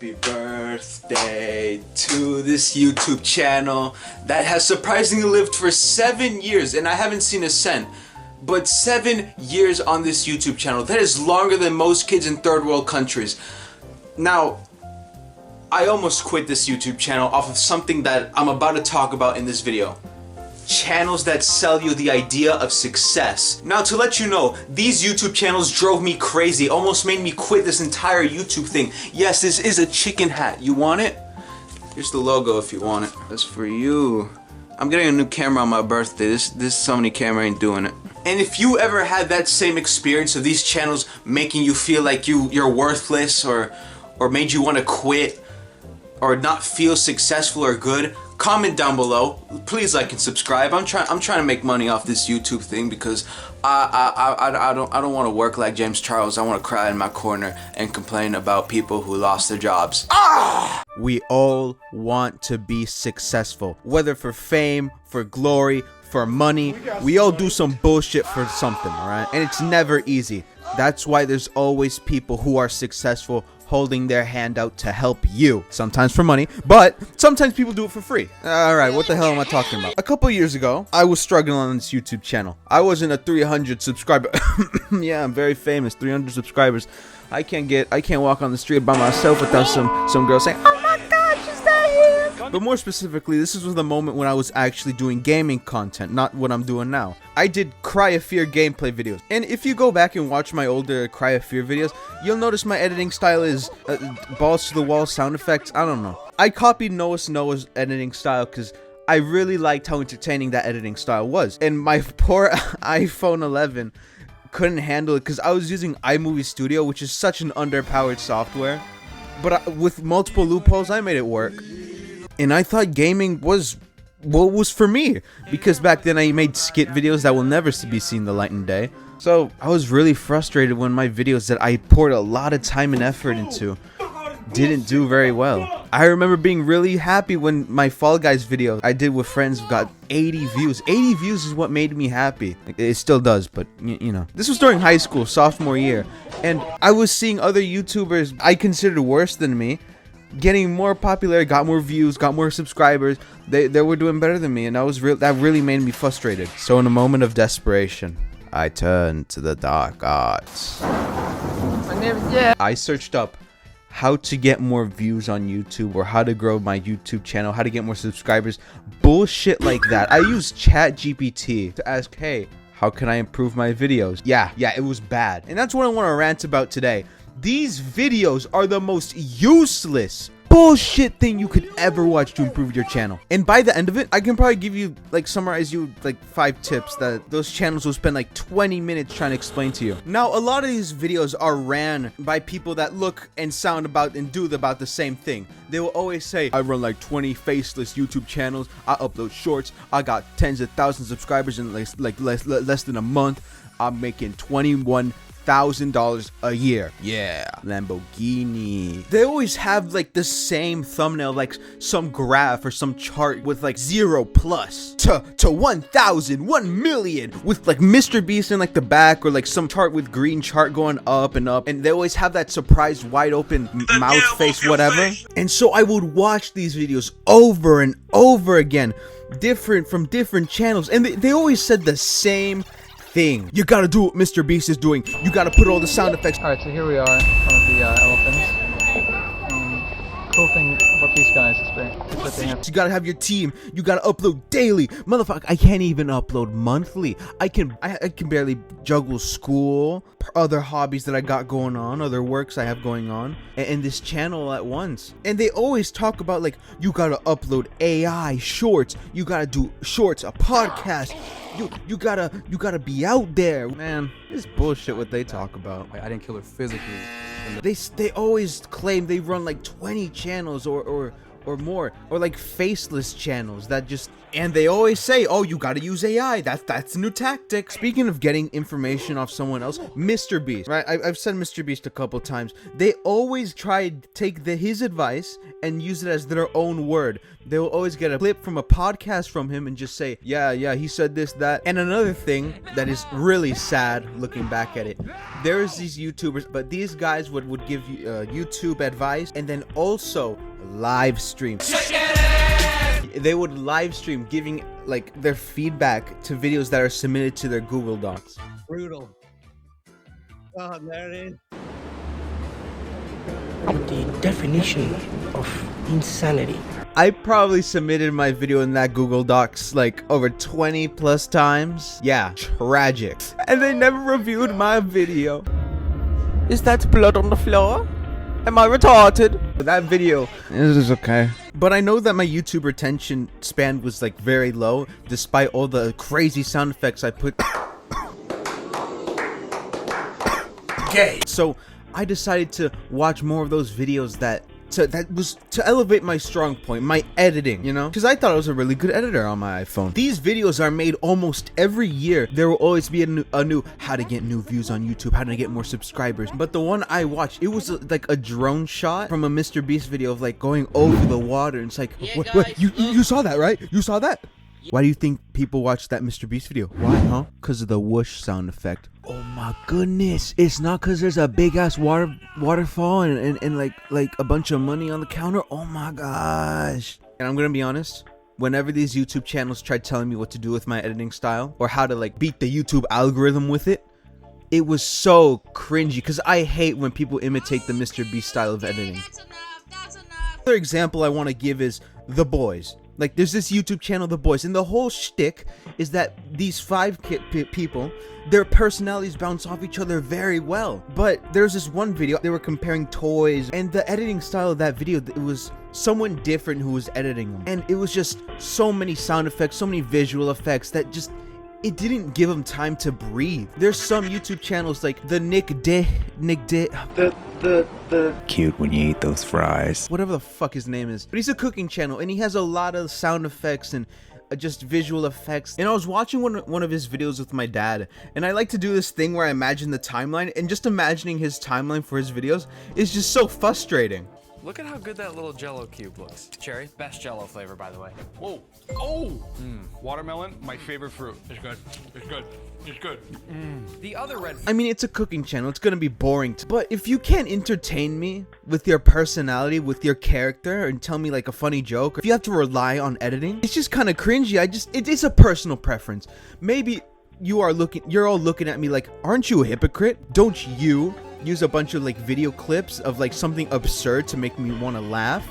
Happy birthday to this YouTube channel that has surprisingly lived for 7 years, and I haven't seen a cent. But 7 years on this YouTube channel, that is longer than most kids in third world countries. Now, I almost quit this YouTube channel off of something that I'm about to talk about in this video. Channels that sell you the idea of success. Now, to let you know, these YouTube channels drove me crazy, almost made me quit this entire YouTube thing. Yes, this is a chicken hat. You want it? Here's the logo if you want it. That's for you. I'm getting a new camera on my birthday. This Sony camera ain't doing it. And if you ever had that same experience of these channels making you feel like you're worthless or made you want to quit or not feel successful or good, comment down below. Please like and subscribe. I'm trying to make money off this YouTube thing because I don't want to work like James Charles. I want to cry in my corner and complain about people who lost their jobs. We all want to be successful, whether for fame, for glory, for money. We all do some bullshit for something, alright? And it's never easy. That's why there's always people who are successful holding their hand out to help you. Sometimes for money, but sometimes people do it for free. Alright, what the hell am I talking about? A couple years ago, I was struggling on this YouTube channel. I wasn't a 300 subscriber. Yeah, I'm very famous, 300 subscribers. I can't walk on the street by myself without some girl saying, "Oh my God, she's not here." But more specifically, this was the moment when I was actually doing gaming content, not what I'm doing now. I did Cry of Fear gameplay videos. And if you go back and watch my older Cry of Fear videos, you'll notice my editing style is balls to the wall sound effects. I don't know. I copied Noah's editing style because I really liked how entertaining that editing style was. And my poor iPhone 11 couldn't handle it because I was using iMovie Studio, which is such an underpowered software. But with multiple loopholes, I made it work. And I thought gaming was what was for me, because back then I made skit videos that will never be seen the light of day. So I was really frustrated when my videos that I poured a lot of time and effort into didn't do very well. I remember being really happy when my Fall Guys video I did with friends got 80 views. 80 views is what made me happy. It still does, but you know. This was during high school, sophomore year, and I was seeing other YouTubers I considered worse than me getting more popular, got more views, got more subscribers. They were doing better than me, and that really made me frustrated. So in a moment of desperation, I turned to the dark arts. I searched up how to get more views on YouTube, or how to grow my YouTube channel, how to get more subscribers, bullshit like that. I used ChatGPT to ask, hey, how can I improve my videos? Yeah, it was bad. And that's what I want to rant about today. These videos are the most useless bullshit thing you could ever watch to improve your channel. And by the end of it, I can probably give you, summarize you 5 tips that those channels will spend 20 minutes trying to explain to you. Now, a lot of these videos are ran by people that look and sound about and do about the same thing. They will always say, I run 20 faceless YouTube channels, I upload shorts, I got tens of thousands of subscribers in less than a month, I'm making $21,000 a year. Yeah, Lamborghini. They always have the same thumbnail, some graph or some chart with 0 plus to 1,000, 1 million with Mr. Beast in the back, or some chart with green chart going up and up, and they always have that surprised wide open mouth face, whatever. And so I would watch these videos over and over again, from different channels, and they always said the same thing. You gotta do what Mr. Beast is doing. You gotta put all the sound effects. Alright, so here we are, one of the elephants. Cool thing about these guys is that they have... You gotta have your team. You gotta upload daily. Motherfucker, I can't even upload monthly. I can barely juggle school, other hobbies that I got going on, other works I have going on, and this channel at once. And they always talk about you gotta upload AI shorts. You gotta do shorts, a podcast. You gotta be out there, man. This bullshit what they talk about. I didn't kill her physically. They always claim they run 20 channels or or more, or like faceless channels that just, and they always say, oh, you gotta use AI, that's a new tactic. Speaking of getting information off someone else, Mr. Beast, right? I've said Mr. Beast a couple times. They always try to take his advice and use it as their own word. They will always get a clip from a podcast from him and just say, yeah, he said this, that. And another thing that is really sad looking back at it, there's these YouTubers, but these guys would give you YouTube advice and then also live stream. They would live stream giving like their feedback to videos that are submitted to their Google Docs. Brutal. Oh, there it is. The definition of insanity. I probably submitted my video in that Google Docs like over 20 plus times. Yeah, tragic. And they never reviewed my video. Is that blood on the floor? Am I retarded? That video is okay. But I know that my YouTube retention span was like very low despite all the crazy sound effects I put. Okay. So I decided to watch more of those videos that was to elevate my strong point, my editing, you know? Because I thought I was a really good editor on my iPhone. These videos are made almost every year. There will always be a new how to get new views on YouTube, how to get more subscribers. But the one I watched, it was like a drone shot from a Mr. Beast video of like going over the water. And it's like, what, you saw that, right? You saw that? Why do you think people watch that Mr. Beast video? Why, huh? Because of the whoosh sound effect. Oh my goodness. It's not because there's a big ass waterfall and like a bunch of money on the counter. Oh my gosh. And I'm gonna be honest, whenever these YouTube channels tried telling me what to do with my editing style or how to like beat the YouTube algorithm with it, it was so cringy because I hate when people imitate the Mr. Beast style of editing. That's enough. Another example I want to give is The Boys. Like, there's this YouTube channel, The Boys, and the whole shtick is that these 5 people, their personalities bounce off each other very well. But there's this one video, they were comparing toys, and the editing style of that video, it was someone different who was editing them. And it was just so many sound effects, so many visual effects that just, it didn't give them time to breathe. There's some YouTube channels like the Cute when you eat those fries. whatever the fuck his name is, but he's a cooking channel and he has a lot of sound effects and just visual effects. And I was watching one of his videos with my dad, and I like to do this thing where I imagine the timeline, and just imagining his timeline for his videos is just so frustrating. Look at how good that little Jello cube looks. Cherry, best Jello flavor, by the way. Whoa. Oh! Watermelon, my favorite fruit. It's good. It's good. It's good. The other red. I mean, it's a cooking channel, it's gonna be boring, but if you can't entertain me with your personality, with your character, and tell me like a funny joke, or if you have to rely on editing, it's just kind of cringy. It is a personal preference. Maybe you're all looking at me like, aren't you a hypocrite? Don't you use a bunch of like video clips of like something absurd to make me want to laugh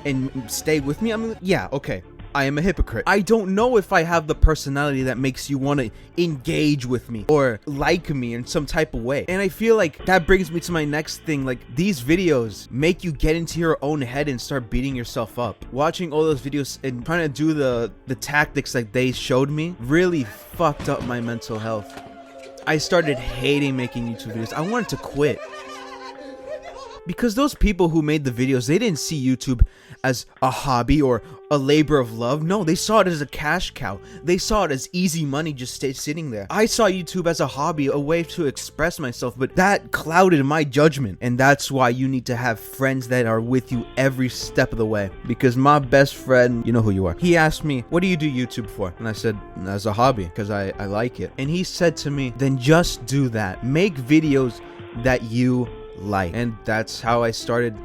and stay with me? I mean, yeah, okay, I am a hypocrite. I don't know if I have the personality that makes you want to engage with me or like me in some type of way. And I feel like that brings me to my next thing. Like, these videos make you get into your own head and start beating yourself up. Watching all those videos and trying to do the tactics like they showed me really fucked up my mental health. I started hating making YouTube videos. I wanted to quit. Because those people who made the videos, they didn't see YouTube as a hobby or a labor of love. No, they saw it as a cash cow. They saw it as easy money just sitting there. I saw YouTube as a hobby, a way to express myself, but that clouded my judgment. And that's why you need to have friends that are with you every step of the way. Because my best friend, you know who you are, he asked me, what do you do YouTube for? And I said, as a hobby, because I like it. And he said to me, then just do that. Make videos that you like. And that's how I started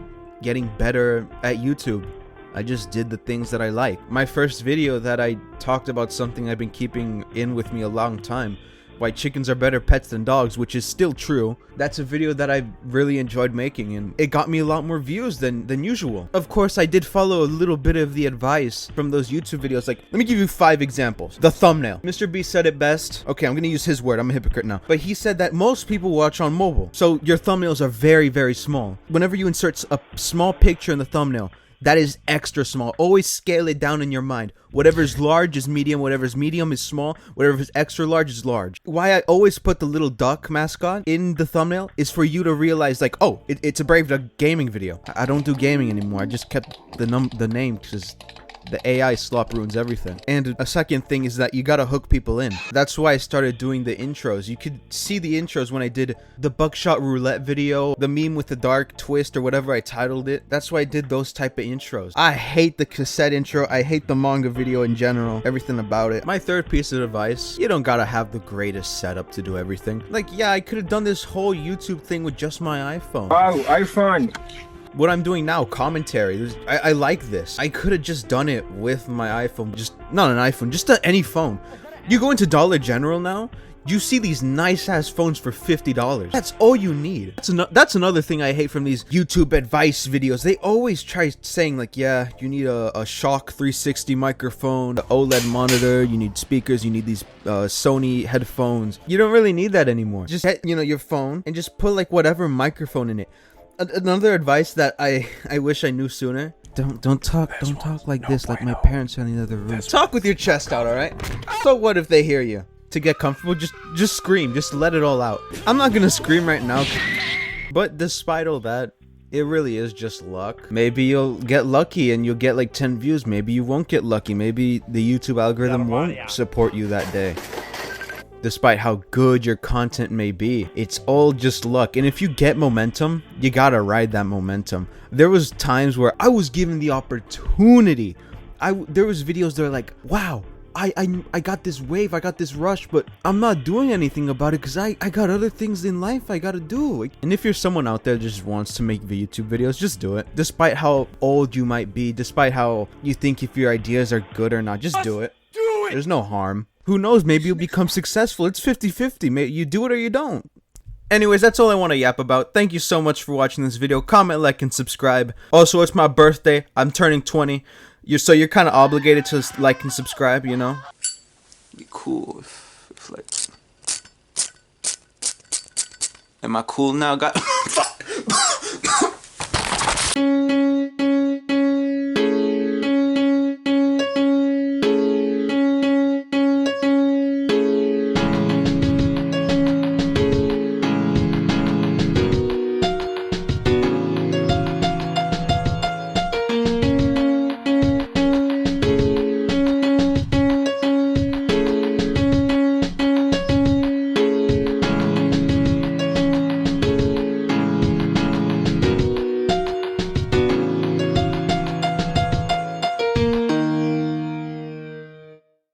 getting better at YouTube. I just did the things that I like. My first video that I talked about something I've been keeping in with me a long time, why chickens are better pets than dogs, which is still true. That's a video that I really enjoyed making, and it got me a lot more views than usual. Of course, I did follow a little bit of the advice from those YouTube videos. Like, let me give you 5 examples. The thumbnail. Mr. B said it best. Okay, I'm gonna use his word. I'm a hypocrite now. But he said that most people watch on mobile, so your thumbnails are very, very small. Whenever you insert a small picture in the thumbnail, that is extra small. Always scale it down in your mind. Whatever's large is medium, whatever's medium is small, whatever's extra large is large. Why I always put the little duck mascot in the thumbnail is for you to realize, like, oh, it's a Brave Duck gaming video. I don't do gaming anymore. I just kept the name because the AI slop ruins everything. And a second thing is that you gotta hook people in. That's why I started doing the intros. You could see the intros when I did the buckshot roulette video, the meme with the dark twist or whatever I titled it. That's why I did those type of intros. I hate the cassette intro. I hate the manga video in general. Everything about it. My third piece of advice, you don't gotta have the greatest setup to do everything. Like, yeah, I could have done this whole YouTube thing with just my iPhone. Wow, iPhone. What I'm doing now, commentary, I like this. I could have just done it with my iPhone, just not an iPhone, just any phone. You go into Dollar General now, you see these nice ass phones for $50. That's all you need. That's another thing I hate from these YouTube advice videos. They always try saying like, yeah, you need a Shock 360 microphone, an OLED monitor, you need speakers, you need these Sony headphones. You don't really need that anymore. Just get, your phone and just put like whatever microphone in it. Another advice that I wish I knew sooner. Don't talk like this, like my parents are in the other room. Talk with your chest out, alright? So what if they hear you? To get comfortable, just scream, just let it all out. I'm not gonna scream right now. But despite all that, it really is just luck. Maybe you'll get lucky and you'll get like 10 views. Maybe you won't get lucky. Maybe the YouTube algorithm won't support you that day. Despite how good your content may be, it's all just luck. And if you get momentum, you gotta ride that momentum. There was times where I was given the opportunity. There was videos that are like, wow, I got this wave, I got this rush, but I'm not doing anything about it because I got other things in life I gotta do. And if you're someone out there that just wants to make YouTube videos, just do it. Despite how old you might be, despite how you think if your ideas are good or not, just do it. There's no harm. Who knows, maybe you'll become successful. It's 50-50. Maybe you do it or you don't. Anyways, that's all I want to yap about. Thank you so much for watching this video. Comment, like, and subscribe. Also, it's my birthday. I'm turning 20. So you're kind of obligated to like and subscribe, It'd be cool if like... Am I cool now, guys?